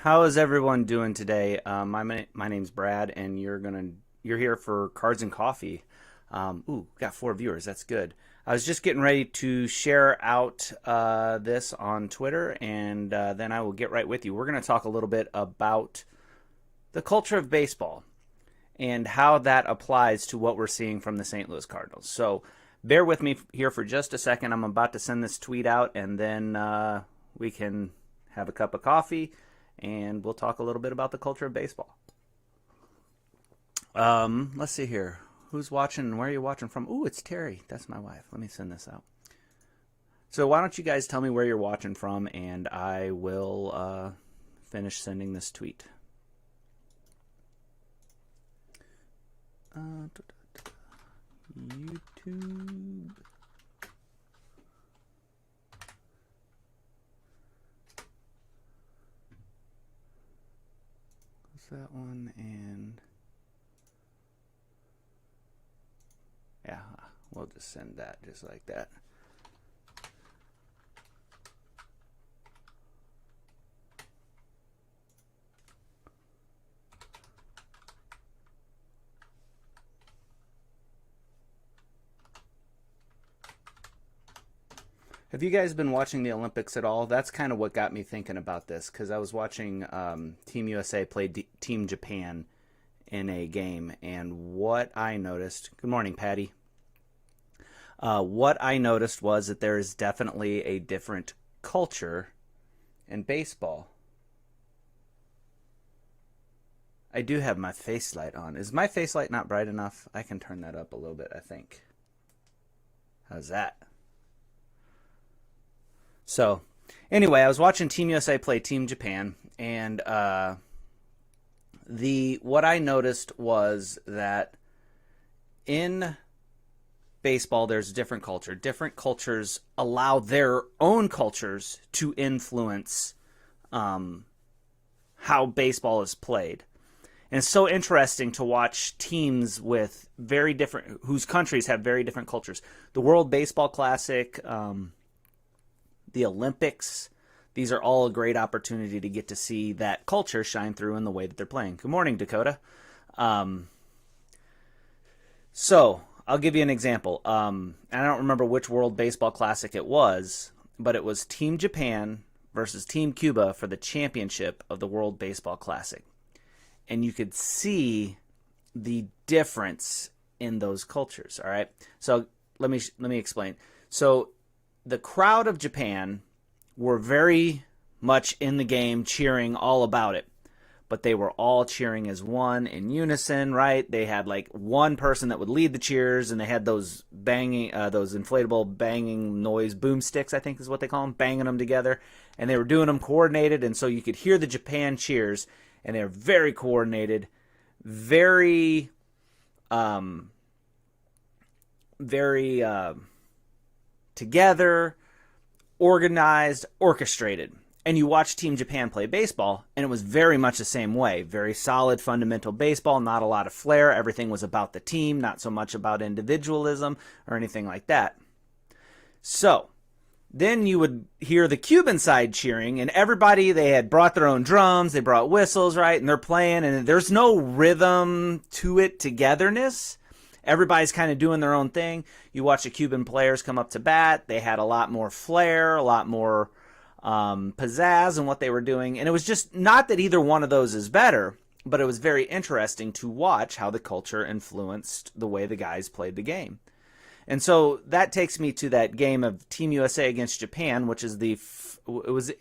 How is everyone doing today? My name's Brad, and you're here for Cards and Coffee. Got 4 viewers. That's good. I was just getting ready to share out this on Twitter, and then I will get right with you. We're going to talk a little bit about the culture of baseball and how that applies to what we're seeing from the St. Louis Cardinals. So bear with me here for just a second. I'm about to send this tweet out, and then we can have a cup of coffee and we'll talk a little bit about the culture of baseball. Let's see here. Who's watching? Where are you watching from? Ooh, it's Terry. That's my wife. Let me send this out. So why don't you guys tell me where you're watching from, and I will finish sending this tweet. YouTube. That one, and yeah, we'll just send that just like that. Have you guys been watching the Olympics at all? That's kind of what got me thinking about this, because I was watching Team USA play Team Japan in a game, and what I noticed... Good morning, Patty. What I noticed was that there is definitely a different culture in baseball. I do have my face light on. Is my face light not bright enough? I can turn that up a little bit, I think. How's that? So, anyway, I was watching Team USA play Team Japan, and what I noticed was that in baseball, there's a different culture. Different cultures allow their own cultures to influence how baseball is played. And it's so interesting to watch teams with whose countries have very different cultures. The World Baseball Classic, the Olympics, these are all a great opportunity to get to see that culture shine through in the way that they're playing. Good morning, Dakota. So I'll give you an example. I don't remember which World Baseball Classic it was, but it was Team Japan versus Team Cuba for the championship of the World Baseball Classic. And you could see the difference in those cultures, all right? So let me explain. So the crowd of Japan were very much in the game, cheering all about it. But they were all cheering as one in unison, right? They had like one person that would lead the cheers, and they had those those inflatable banging noise boomsticks, I think is what they call them, banging them together. And they were doing them coordinated, and so you could hear the Japan cheers, and they were very coordinated, very together, organized, orchestrated. And you watch Team Japan play baseball, and it was very much the same way. Very solid, fundamental baseball, not a lot of flair. Everything was about the team, not so much about individualism or anything like that. So then you would hear the Cuban side cheering, and everybody, they had brought their own drums, they brought whistles, right? And they're playing, and there's no rhythm to it, togetherness. Everybody's kind of doing their own thing. You watch the Cuban players come up to bat. They had a lot more flair, a lot more pizzazz in what they were doing. And it was just not that either one of those is better, but it was very interesting to watch how the culture influenced the way the guys played the game. And so that takes me to that game of Team USA against Japan, which is it was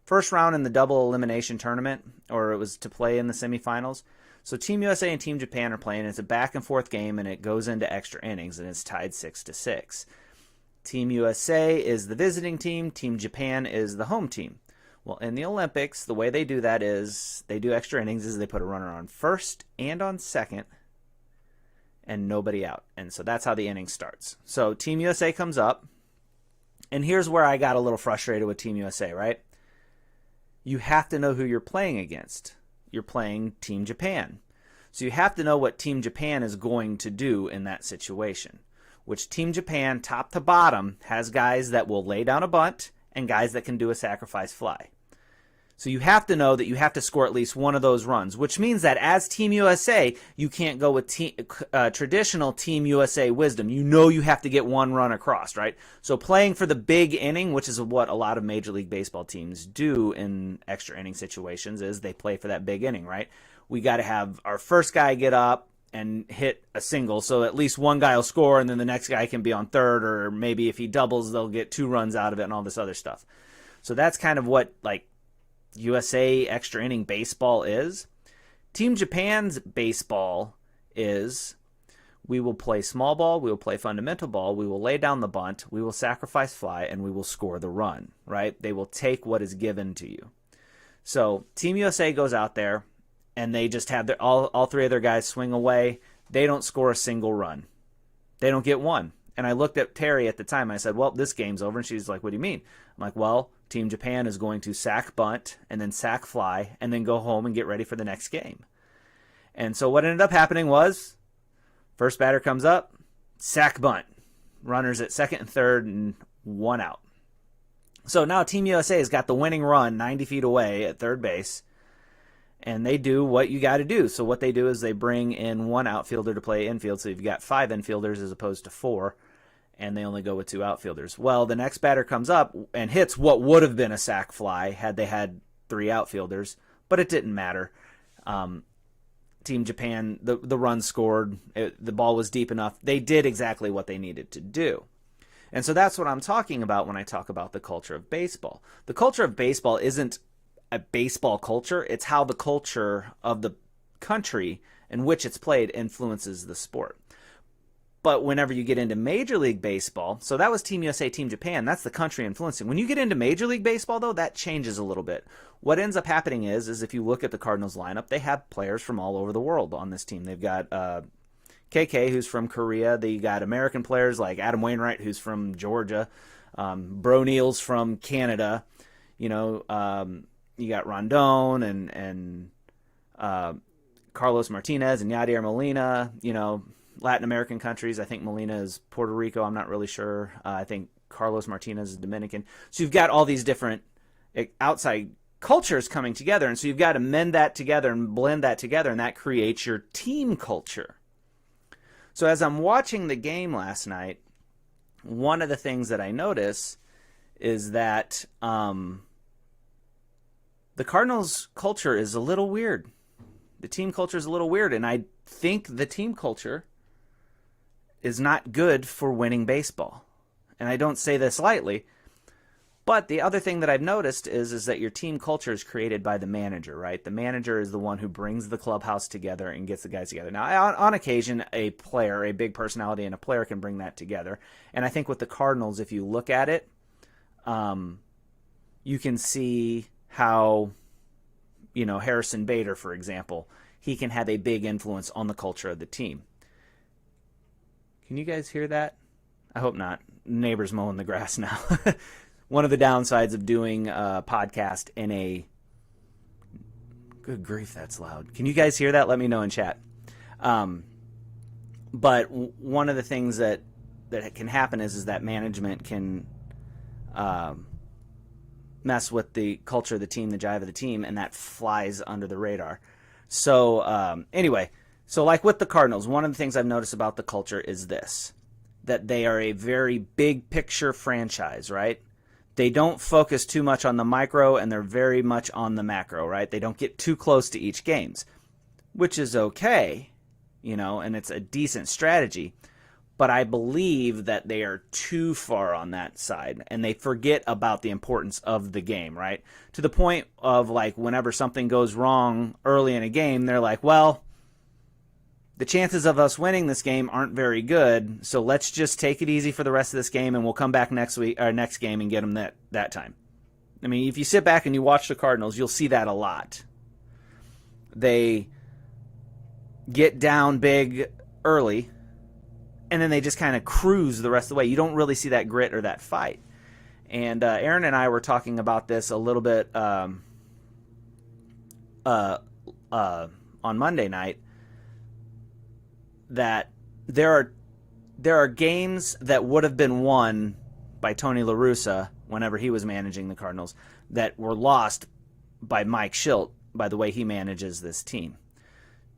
first round in the double elimination tournament, or it was to play in the semifinals. So Team USA and Team Japan are playing. It's a back-and-forth game, and it goes into extra innings, and it's tied 6-6. Team USA is the visiting team. Team Japan is the home team. Well, in the Olympics, the way they do that is they do extra innings is they put a runner on first and on second and nobody out. And so that's how the inning starts. So Team USA comes up, and here's where I got a little frustrated with Team USA, right? You have to know who you're playing against. You're playing Team Japan. So you have to know what Team Japan is going to do in that situation, which Team Japan, top to bottom, has guys that will lay down a bunt and guys that can do a sacrifice fly. So you have to know that you have to score at least one of those runs, which means that as Team USA, you can't go with traditional Team USA wisdom. You know you have to get one run across, right? So playing for the big inning, which is what a lot of Major League Baseball teams do in extra inning situations, is they play for that big inning, right? We got to have our first guy get up and hit a single, so at least one guy will score, and then the next guy can be on third, or maybe if he doubles, they'll get 2 runs out of it and all this other stuff. So that's kind of what, like, USA extra inning baseball is. Team Japan's baseball is, we will play small ball, we will play fundamental ball, we will lay down the bunt, we will sacrifice fly, and we will score the run, right? They will take what is given to you. So Team USA goes out there, and they just have all 3 of their guys swing away. They don't score a single run. They don't get one. And I looked at Terry at the time. I said, well, this game's over. And she's like, what do you mean? I'm like, well, Team Japan is going to sack bunt and then sack fly and then go home and get ready for the next game. And so what ended up happening was first batter comes up, sack bunt. Runners at second and third and 1 out. So now Team USA has got the winning run 90 feet away at third base. And they do what you got to do. So what they do is they bring in 1 outfielder to play infield. So you've got 5 infielders as opposed to 4. And they only go with 2 outfielders. Well, the next batter comes up and hits what would have been a sac fly had they had 3 outfielders. But it didn't matter. Team Japan, the run scored. The ball was deep enough. They did exactly what they needed to do. And so that's what I'm talking about when I talk about the culture of baseball. The culture of baseball isn't a baseball culture. It's how the culture of the country in which it's played influences the sport. But whenever you get into Major League Baseball, so that was Team USA, Team Japan, that's the country influencing. When you get into Major League Baseball, though, that changes a little bit. What ends up happening is if you look at the Cardinals lineup, they have players from all over the world on this team. They've got KK, who's from Korea. They got American players like Adam Wainwright, who's from Georgia. Bro Neal's from Canada. You know, you got Rondon and Carlos Martinez and Yadier Molina, you know, Latin American countries. I think Molina is Puerto Rico. I'm not really sure. I think Carlos Martinez is Dominican. So you've got all these different outside cultures coming together. And so you've got to mend that together and blend that together, and that creates your team culture. So as I'm watching the game last night, one of the things that I notice is that the Cardinals' culture is a little weird. The team culture is a little weird, and I think the team culture is not good for winning baseball. And I don't say this lightly, but the other thing that I've noticed is that your team culture is created by the manager, right? The manager is the one who brings the clubhouse together and gets the guys together. Now, on occasion, a player, a big personality, and a player can bring that together. And I think with the Cardinals, if you look at it, you can see how, you know, Harrison Bader, for example, he can have a big influence on the culture of the team. Can you guys hear that? I hope not. Neighbors mowing the grass now. One of the downsides of doing a podcast in a... Good grief, that's loud. Can you guys hear that? Let me know in chat. But one of the things that can happen is that management can mess with the culture of the team, the jive of the team, and that flies under the radar. So anyway, so like with the Cardinals, one of the things I've noticed about the culture is this, that they are a very big picture franchise, right? They don't focus too much on the micro, and they're very much on the macro, right? They don't get too close to each games, which is okay, you know, and it's a decent strategy. But I believe that they are too far on that side, and they forget about the importance of the game, right? To the point of, like, whenever something goes wrong early in a game, they're like, well, the chances of us winning this game aren't very good, so let's just take it easy for the rest of this game, and we'll come back next week or next game and get them that time. I mean, if you sit back and you watch the Cardinals, you'll see that a lot. They get down big early, and then they just kind of cruise the rest of the way. You don't really see that grit or that fight. And Aaron and I were talking about this a little bit on Monday night, that there are games that would have been won by Tony La Russa whenever he was managing the Cardinals that were lost by Mike Schilt, by the way he manages this team.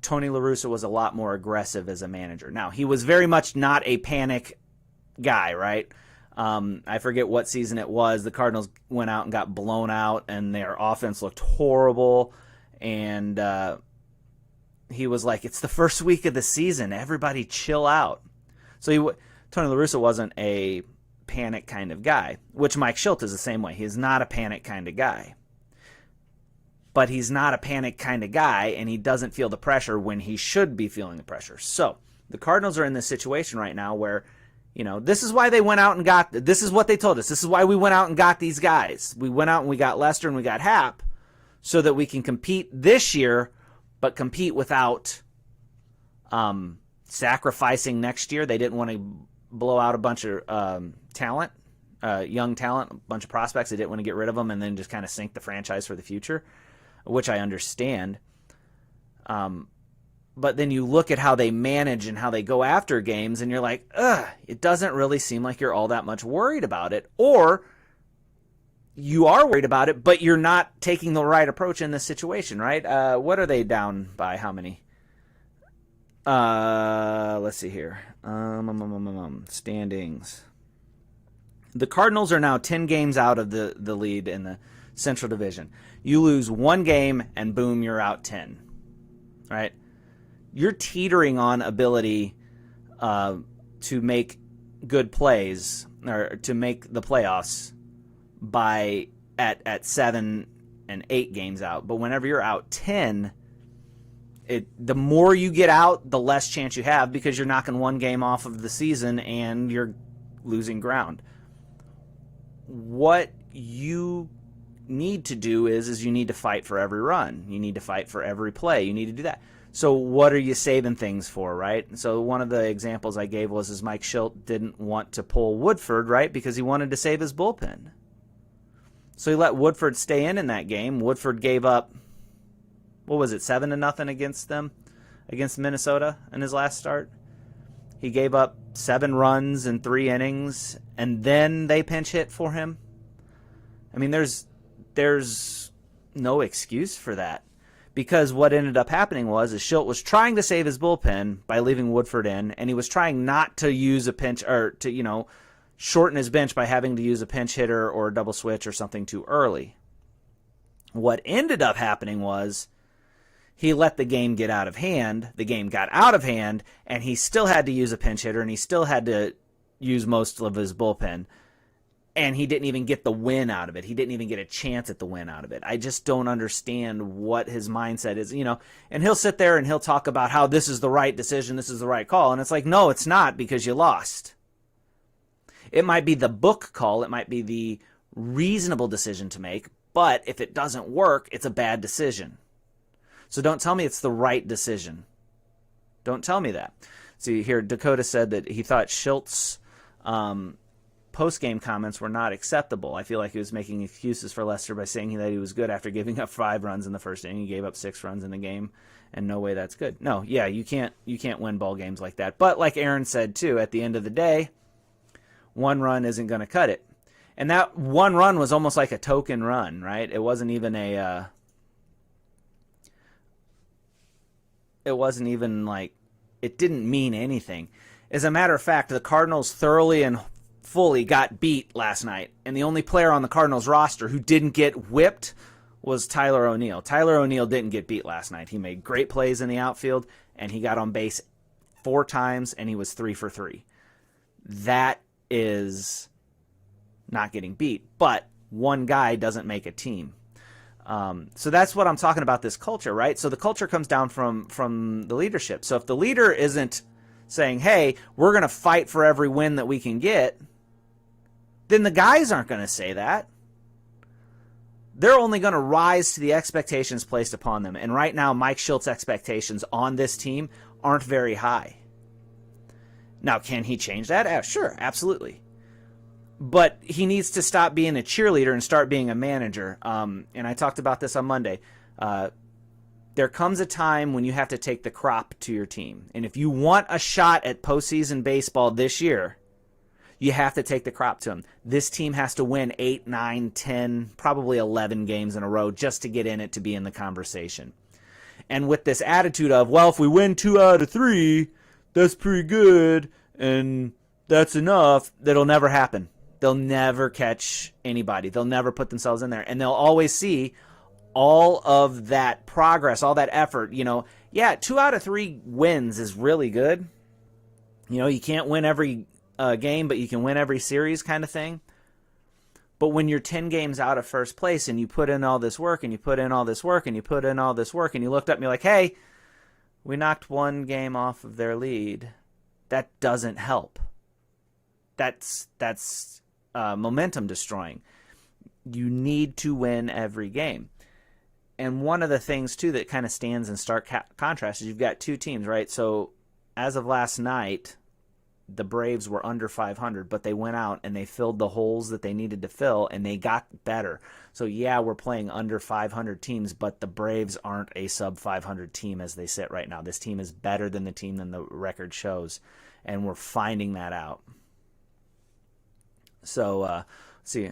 Tony La Russa was a lot more aggressive as a manager. Now, he was very much not a panic guy, right? I forget what season it was. The Cardinals went out and got blown out, and their offense looked horrible. And he was like, it's the first week of the season. Everybody chill out. So Tony La Russa wasn't a panic kind of guy, which Mike Schilt is the same way. He's not a panic kind of guy. But he's not a panic kind of guy, and he doesn't feel the pressure when he should be feeling the pressure. So the Cardinals are in this situation right now where, this is why they went out and this is what they told us. This is why we went out and got these guys. We went out and we got Lester and we got Happ so that we can compete this year, but compete without sacrificing next year. They didn't want to blow out a bunch of talent, young talent, a bunch of prospects. They didn't want to get rid of them and then just kind of sink the franchise for the future, which I understand. But then you look at how they manage and how they go after games, and you're like, it doesn't really seem like you're all that much worried about it. Or you are worried about it, but you're not taking the right approach in this situation, right? What are they down by? How many? Let's see here. Standings. The Cardinals are now 10 games out of the lead in the Central Division. You lose one game, and boom, you're out 10. Right? You're teetering on ability to make good plays or to make the playoffs by at 7 and 8 games out. But whenever you're out 10, the more you get out, the less chance you have because you're knocking one game off of the season and you're losing ground. What you need to do is you need to fight for every run. You need to fight for every play. You need to do that. So what are you saving things for, right? So one of the examples I gave was Mike Schilt didn't want to pull Woodford, right, because he wanted to save his bullpen. So he let Woodford stay in that game. Woodford gave up, 7-0 against them, against Minnesota in his last start. He gave up 7 runs in 3 innings, and then they pinch hit for him. I mean, there's no excuse for that. Because what ended up happening was Schilt was trying to save his bullpen by leaving Woodford in, and he was trying not to use a pinch or to, shorten his bench by having to use a pinch hitter or a double switch or something too early. What ended up happening was he let the game get out of hand. The game got out of hand, and he still had to use a pinch hitter, and he still had to use most of his bullpen. And he didn't even get the win out of it. He didn't even get a chance at the win out of it. I just don't understand what his mindset is, And he'll sit there and he'll talk about how this is the right decision, this is the right call. And it's like, no, it's not, because you lost. It might be the book call. It might be the reasonable decision to make. But if it doesn't work, it's a bad decision. So don't tell me it's the right decision. Don't tell me that. See, here, Dakota said that he thought Schilt's post-game comments were not acceptable. I feel like he was making excuses for Lester by saying that he was good after giving up 5 runs in the first inning. He gave up 6 runs in the game, and no way that's good. No, yeah, you can't win ball games like that. But like Aaron said too, at the end of the day, 1 run isn't going to cut it. And that 1 run was almost like a token run, right? It wasn't even like, it didn't mean anything. As a matter of fact, the Cardinals thoroughly and fully got beat last night, and the only player on the Cardinals roster who didn't get whipped was Tyler O'Neill. Tyler O'Neill didn't get beat last night. He made great plays in the outfield, and he got on base 4 times, and he was 3 for 3. That is not getting beat, but one guy doesn't make a team. So that's what I'm talking about, this culture, right? So the culture comes down from the leadership. So if the leader isn't saying, hey, we're going to fight for every win that we can get, then the guys aren't going to say that. They're only going to rise to the expectations placed upon them. And right now, Mike Schilt's expectations on this team aren't very high. Now, can he change that? Sure, absolutely. But he needs to stop being a cheerleader and start being a manager. And I talked about this on Monday. There comes a time when you have to take the crop to your team. And if you want a shot at postseason baseball this year, You have to take the crop to them. This team has to win 8, 9, 10, probably 11 games in a row just to get in it, to be in the conversation. And with this attitude of, well, if we win 2 out of 3, that's pretty good, and that's enough, that'll never happen. They'll never catch anybody. They'll never put themselves in there. And they'll always see all of that progress, all that effort. Yeah, 2 out of 3 wins is really good. You can't win every game, but you can win every series, kind of thing. But when you're 10 games out of first place and you put in all this work and you put in all this work and you put in all this work and you looked up and you're like, hey, we knocked 1 game off of their lead, that doesn't help. That's momentum destroying. You need to win every game. And one of the things, too, that kind of stands in stark contrast is you've got 2 teams, right? So as of last night, the Braves were under 500, but they went out and they filled the holes that they needed to fill, and they got better. So, yeah, we're playing under 500 teams, but the Braves aren't a sub-500 team as they sit right now. This team is better than the team than the record shows, and we're finding that out. So, let's see.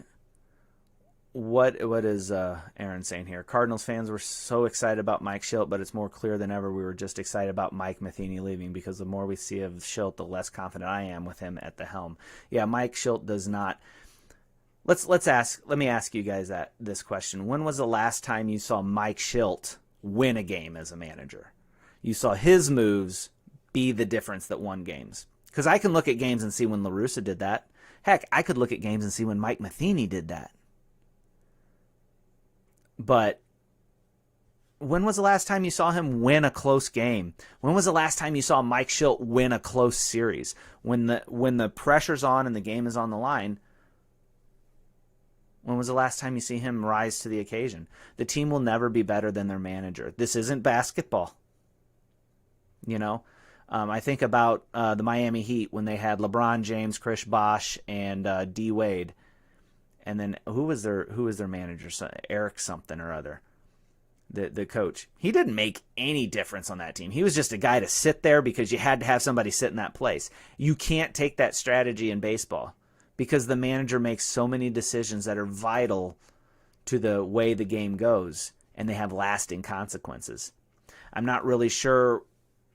What is Aaron saying here? Cardinals fans were so excited about Mike Shildt, but it's more clear than ever we were just excited about Mike Matheny leaving, because the more we see of Shildt, the less confident I am with him at the helm. Yeah, Mike Shildt does not. Let me ask you guys this question. When was the last time you saw Mike Shildt win a game as a manager? You saw his moves be the difference that won games. Because I can look at games and see when La Russa did that. Heck, I could look at games and see when Mike Matheny did that. But when was the last time you saw him win a close game? When was the last time you saw Mike Shildt win a close series? When the pressure's on and the game is on the line, when was the last time you see him rise to the occasion? The team will never be better than their manager. This isn't basketball. I think about the Miami Heat when they had LeBron James, Chris Bosh, and D. Wade. And then who was their manager? Eric something or other, the coach. He didn't make any difference on that team. He was just a guy to sit there because you had to have somebody sit in that place. You can't take that strategy in baseball because the manager makes so many decisions that are vital to the way the game goes, and they have lasting consequences. I'm not really sure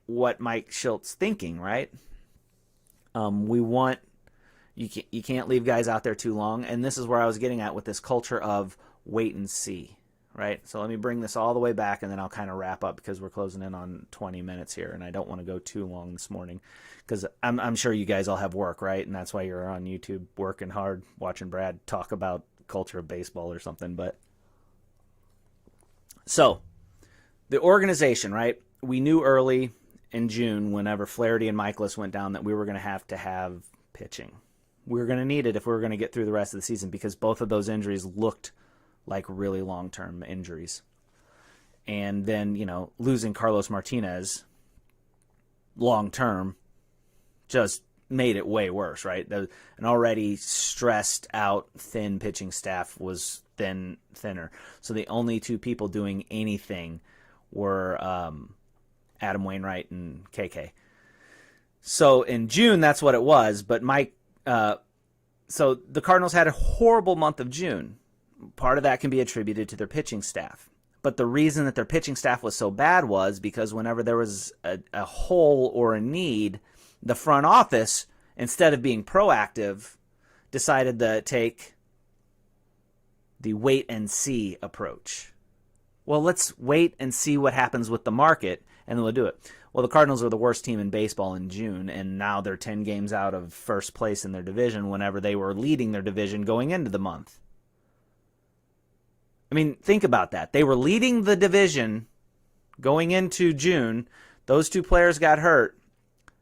what Mike Shilt's thinking, right? You can't leave guys out there too long, and this is where I was getting at with this culture of wait and see, right? So let me bring this all the way back, and then I'll kind of wrap up because we're closing in on 20 minutes here, and I don't want to go too long this morning because I'm sure you guys all have work, right? And that's why you're on YouTube working hard, watching Brad talk about culture of baseball or something. But so the organization, right? We knew early in June, whenever Flaherty and Michaelis went down, that we were going to have pitching. We were going to need it if we were going to get through the rest of the season because both of those injuries looked like really long-term injuries. And then, losing Carlos Martinez long-term just made it way worse, right? An already stressed out, thin pitching staff was thinner. So the only 2 people doing anything were Adam Wainwright and KK. So in June, that's what it was. But so the Cardinals had a horrible month of June. Part of that can be attributed to their pitching staff. But the reason that their pitching staff was so bad was because whenever there was a hole or a need, the front office, instead of being proactive, decided to take the wait and see approach. Well, let's wait and see what happens with the market, and then we'll do it. Well, the Cardinals were the worst team in baseball in June, and now they're 10 games out of first place in their division whenever they were leading their division going into the month. I mean, think about that. They were leading the division going into June. Those 2 players got hurt.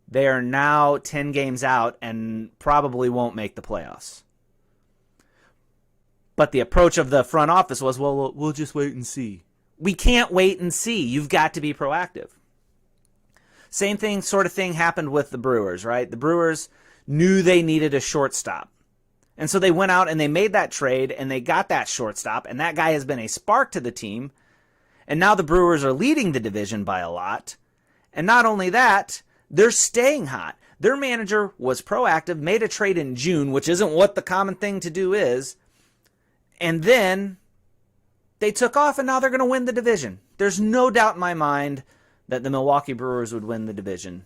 They are now 10 games out and probably won't make the playoffs. But the approach of the front office was, well, we'll just wait and see. We can't wait and see. You've got to be proactive. Same sort of thing happened with the Brewers, right? The Brewers knew they needed a shortstop. And so they went out and they made that trade and they got that shortstop, and that guy has been a spark to the team. And now the Brewers are leading the division by a lot. And not only that, they're staying hot. Their manager was proactive, made a trade in June, which isn't what the common thing to do is, and then they took off, and now they're going to win the division. There's no doubt in my mind that the Milwaukee Brewers would win the division.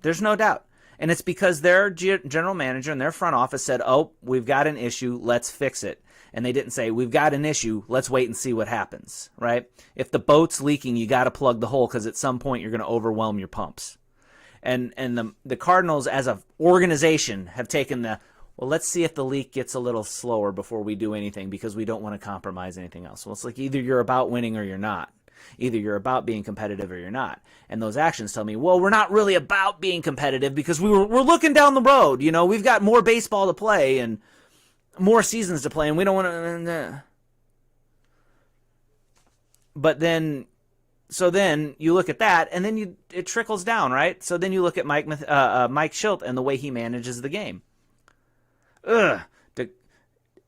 There's no doubt. And it's because their general manager and their front office said, oh, we've got an issue, let's fix it. And they didn't say, we've got an issue, let's wait and see what happens, right? If the boat's leaking, you got to plug the hole because at some point you're going to overwhelm your pumps. And the Cardinals as an organization have taken well, let's see if the leak gets a little slower before we do anything because we don't want to compromise anything else. Well, it's like either you're about winning or you're not. Either you're about being competitive or you're not. And those actions tell me, well, we're not really about being competitive because we're looking down the road. You know, we've got more baseball to play and more seasons to play, and we don't want to. But then, so then you look at that, and then it trickles down, right? So then you look at Mike Schilt and the way he manages the game.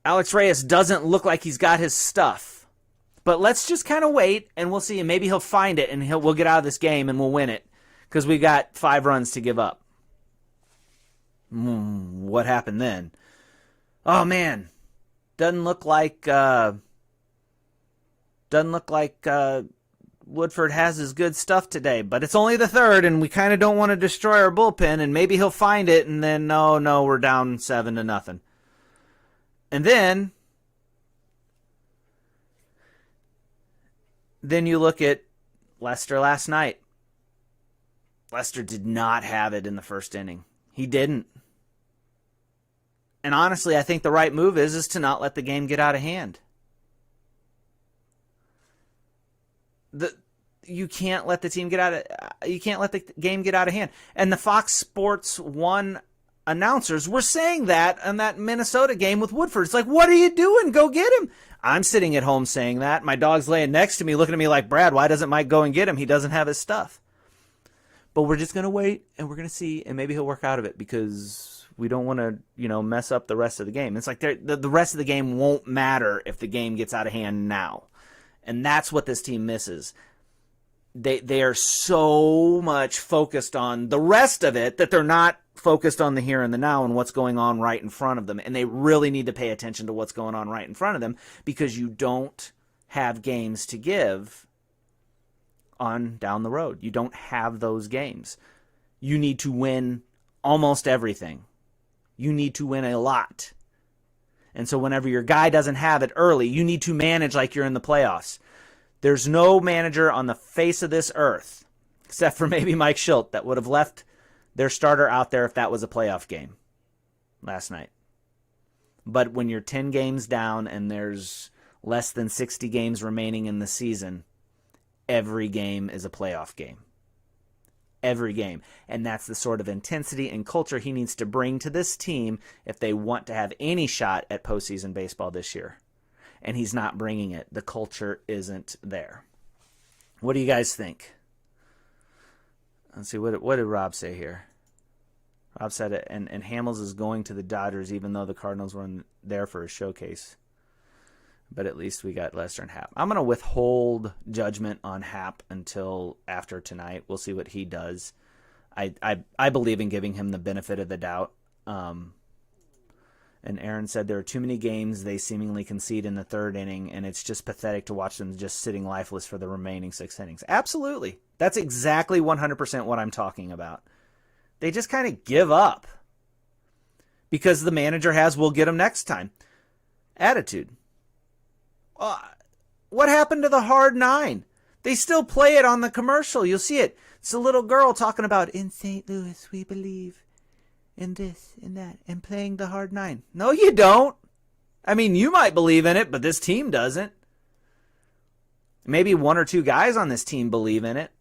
Alex Reyes doesn't look like he's got his stuff. But let's just kind of wait, and we'll see. And maybe he'll find it, and we'll get out of this game, and we'll win it because we got 5 runs to give up. What happened then? Oh man, doesn't look like Woodford has his good stuff today. But it's only the 3rd, and we kind of don't want to destroy our bullpen. And maybe he'll find it, and then no, we're down 7-0. And then you look at Lester last night. Lester did not have it in the first inning. He didn't. And honestly, I think the right move is to not let the game get out of hand. You can't let the game get out of hand. And the Fox Sports 1 announcers were saying that in that Minnesota game with Woodford. It's like, what are you doing? Go get him. I'm sitting at home saying that. My dog's laying next to me looking at me like, Brad, why doesn't Mike go and get him? He doesn't have his stuff. But we're just going to wait, and we're going to see, and maybe he'll work out of it because we don't want to, mess up the rest of the game. It's like the rest of the game won't matter if the game gets out of hand now. And that's what this team misses. They are so much focused on the rest of it that they're not focused on the here and the now and what's going on right in front of them. And they really need to pay attention to what's going on right in front of them because you don't have games to give on down the road. You don't have those games. You need to win almost everything. You need to win a lot. And so whenever your guy doesn't have it early, you need to manage like you're in the playoffs. There's no manager on the face of this earth, except for maybe Mike Schilt, that would have left their starter out there if that was a playoff game last night. But when you're 10 games down and there's less than 60 games remaining in the season, every game is a playoff game. Every game. And that's the sort of intensity and culture he needs to bring to this team if they want to have any shot at postseason baseball this year. And he's not bringing it. The culture isn't there. What do you guys think? Let's see, what did Rob say here? Rob said it, and Hamels is going to the Dodgers even though the Cardinals were there for a showcase. But at least we got Lester and Happ. I'm going to withhold judgment on Happ until after tonight. We'll see what he does. I believe in giving him the benefit of the doubt. And Aaron said there are too many games they seemingly concede in the 3rd inning, and it's just pathetic to watch them just sitting lifeless for the remaining 6 innings. Absolutely. That's exactly 100% what I'm talking about. They just kind of give up because the manager has, we'll get them next time attitude. What happened to the hard 9? They still play it on the commercial. You'll see it. It's a little girl talking about, in St. Louis, we believe in this, in that, and playing the hard 9. No, you don't. I mean, you might believe in it, but this team doesn't. Maybe 1 or 2 guys on this team believe in it.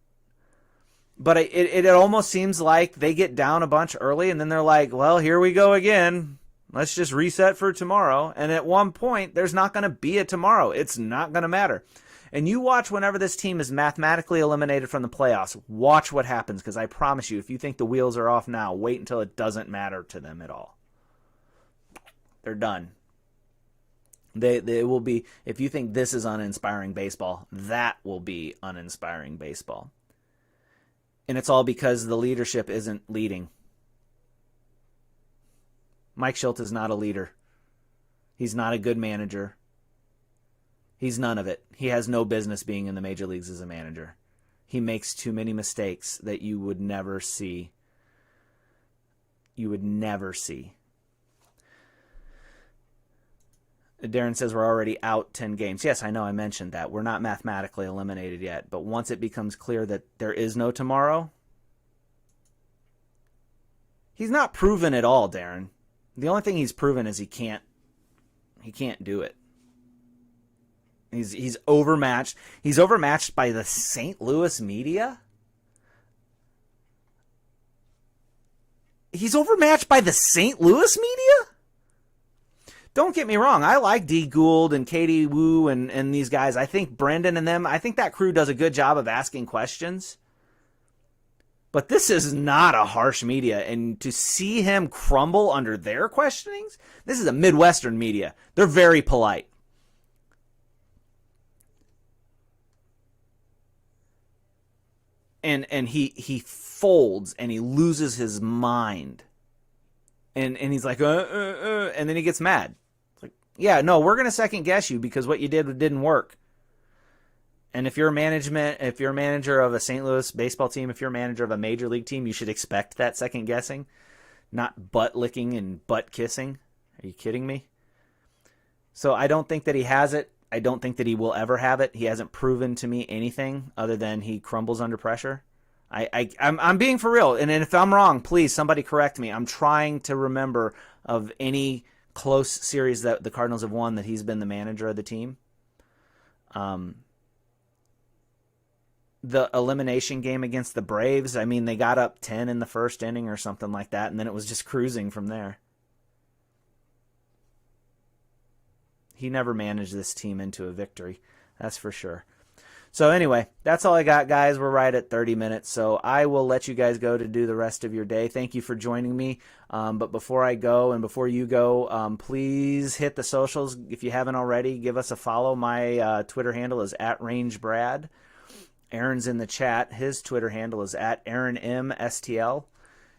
But it almost seems like they get down a bunch early, and then they're like, well, here we go again. Let's just reset for tomorrow. And at one point, there's not going to be a tomorrow. It's not going to matter. And you watch whenever this team is mathematically eliminated from the playoffs, watch what happens, because I promise you, if you think the wheels are off now, wait until it doesn't matter to them at all. They're done. They will be, if you think this is uninspiring baseball, that will be uninspiring baseball. And it's all because the leadership isn't leading. Mike Shildt is not a leader. He's not a good manager. He's none of it. He has no business being in the major leagues as a manager. He makes too many mistakes that you would never see. You would never see. Darren says we're already out 10 games. Yes, I know I mentioned that. We're not mathematically eliminated yet. But once it becomes clear that there is no tomorrow, he's not proven at all, Darren. The only thing he's proven is he can't do it. He's overmatched. He's overmatched by the St. Louis media. He's overmatched by the St. Louis media? Don't get me wrong. I like D. Gould and Katie Wu and these guys. I think Brendan and them, I think that crew does a good job of asking questions. But this is not a harsh media. And to see him crumble under their questionings, this is a Midwestern media. They're very polite. And he folds and he loses his mind. And he's like, and then he gets mad. It's like, yeah, no, we're going to second guess you because what you did didn't work. And if you're a manager of a St. Louis baseball team, if you're a manager of a major league team, you should expect that second guessing, not butt licking and butt kissing. Are you kidding me? So I don't think that he has it. I don't think that he will ever have it. He hasn't proven to me anything other than he crumbles under pressure. I'm being for real. And if I'm wrong, please, somebody correct me. I'm trying to remember of any close series that the Cardinals have won that he's been the manager of the team. The elimination game against the Braves, I mean, they got up 10 in the first inning or something like that, and then it was just cruising from there. He never managed this team into a victory. That's for sure. So anyway, that's all I got, guys. We're right at 30 minutes, so I will let you guys go to do the rest of your day. Thank you for joining me. But before I go and before you go, please hit the socials. If you haven't already, give us a follow. My Twitter handle is @RangeBrad. Aaron's in the chat. His Twitter handle is @AaronMSTL.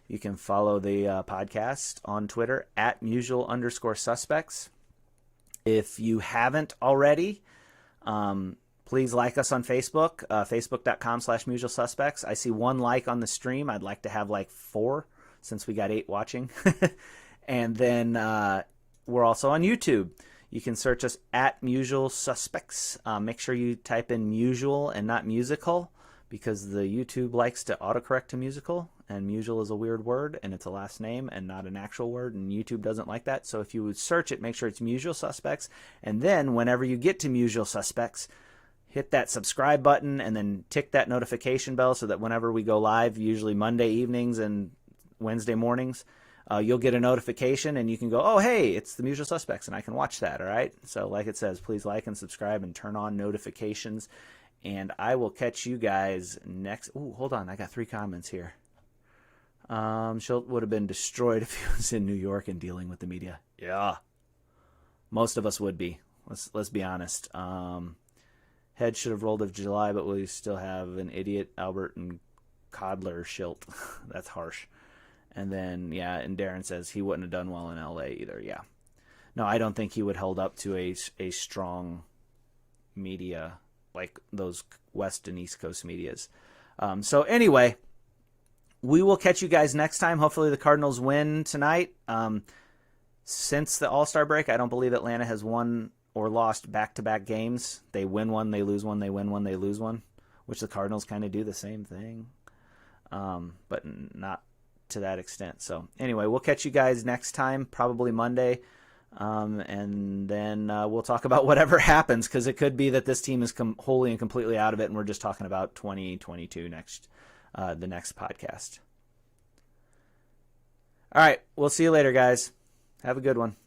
You can follow the podcast on Twitter @Musial_suspects. If you haven't already, please like us on Facebook, facebook.com/MutualSuspects. I see 1 like on the stream. I'd like to have like 4 since we got 8 watching. And then we're also on YouTube. You can search us @MutualSuspects. Make sure you type in Musial and not musical because the YouTube likes to autocorrect to musical. And Musial is a weird word, and it's a last name and not an actual word, and YouTube doesn't like that. So if you would search it, make sure it's Musial Suspects. And then whenever you get to Musial Suspects, hit that subscribe button and then tick that notification bell so that whenever we go live, usually Monday evenings and Wednesday mornings, you'll get a notification and you can go, oh, hey, it's the Musial Suspects, and I can watch that, all right? So like it says, please like and subscribe and turn on notifications. And I will catch you guys next. Ooh, hold on. I got 3 comments here. Shildt would have been destroyed if he was in New York and dealing with the media. Yeah. Most of us would be. Let's be honest. Head should have rolled of July, but we still have an idiot Albert and Codler Shildt. That's harsh. And then, yeah, and Darren says he wouldn't have done well in LA either. Yeah. No, I don't think he would hold up to a strong media like those West and East Coast medias. So anyway, we will catch you guys next time. Hopefully the Cardinals win tonight. Since the All-Star break, I don't believe Atlanta has won or lost back-to-back games. They win one, they lose one, they win one, they lose one, which the Cardinals kind of do the same thing, but not to that extent. So anyway, we'll catch you guys next time, probably Monday, and then we'll talk about whatever happens, because it could be that this team is wholly and completely out of it, and we're just talking about 2022 next. The next podcast. All right, we'll see you later, guys. Have a good one.